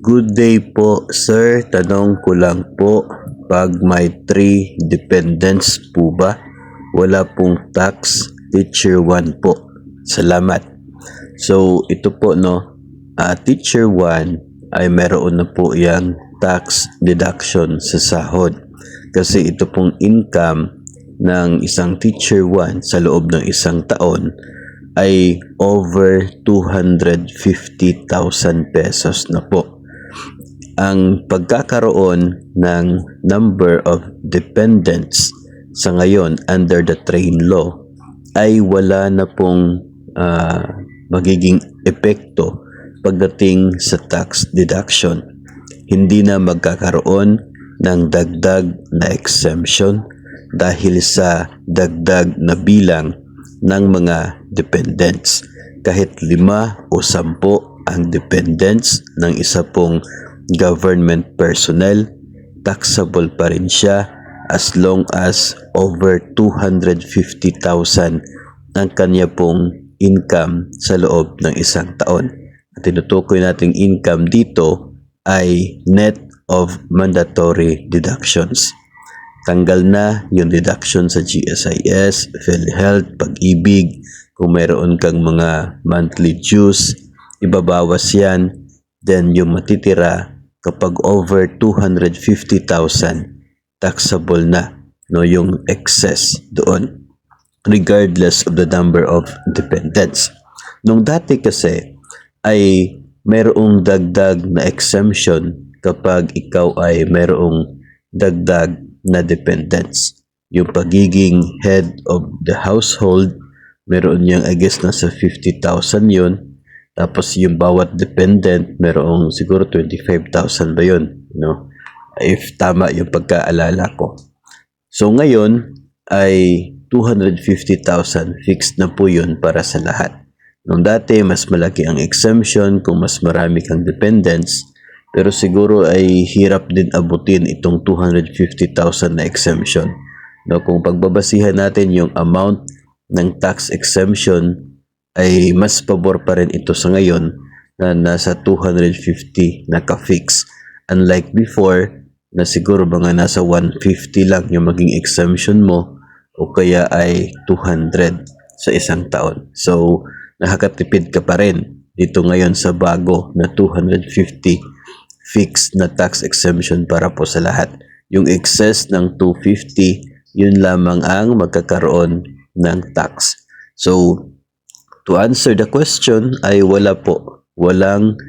Good day po, sir. Tanong ko lang po, pag may 3 dependents po ba, wala pong tax, teacher 1 po. Salamat. So, ito po teacher 1 ay meron na po yung tax deduction sa sahod. Kasi ito pong income ng isang teacher 1 sa loob ng isang taon ay over 250,000 pesos na po. Ang pagkakaroon ng number of dependents sa ngayon under the train law ay wala na pong magiging epekto pagdating sa tax deduction. Hindi na magkakaroon ng dagdag na exemption dahil sa dagdag na bilang ng mga dependents. Kahit 5 o 10 ang dependents ng isa pong government personnel, taxable pa rin siya as long as over 250,000 ang kanya pong income sa loob ng isang taon. At tinutukoy nating income dito ay net of mandatory deductions. Tanggal na yung deduction sa GSIS, PhilHealth, Pag-ibig. Kung mayroon kang mga monthly dues, ibabawas yan. Then yung matitira kapag over 250,000, taxable na yung excess doon, regardless of the number of dependents. Nung dati kasi ay mayroong dagdag na exemption kapag ikaw ay mayroong dagdag na dependents. Yung pagiging head of the household, meron niyang I guess nasa 50,000 yun. Tapos yung bawat dependent, merong siguro 25,000 ba yun? If tama yung pagkaalala ko. So ngayon ay 250,000 fixed na po yun para sa lahat. Nung dati, mas malaki ang exemption kung mas marami kang dependents. Pero siguro ay hirap din abutin itong 250,000 na exemption. Kung pagbabasihan natin yung amount ng tax exemption, ay mas pabor pa rin ito sa ngayon na nasa 250 naka-fix. Unlike before na siguro mga nasa 150 lang yung maging exemption mo o kaya ay 200 sa isang taon. So, nakakatipid ka pa rin dito ngayon sa bago na 250 fixed na tax exemption para po sa lahat. Yung excess ng 250, yun lamang ang magkakaroon ng tax. So, to answer the question ay wala po. Walang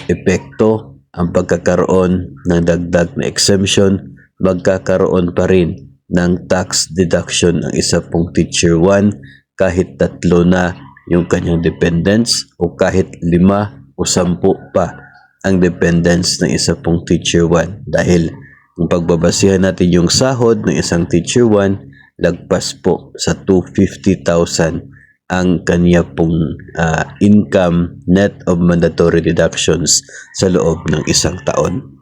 epekto ang pagkakaroon ng dagdag na exemption. Magkakaroon pa rin ng tax deduction ang isa pong teacher 1 kahit 3 na yung kanyang dependents o kahit 5 o 10 pa ang dependents ng isa pong teacher 1. Dahil kung pagbabasihan natin yung sahod ng isang teacher 1, lagpas po sa 250,000 ang kanya pong income net of mandatory deductions sa loob ng isang taon.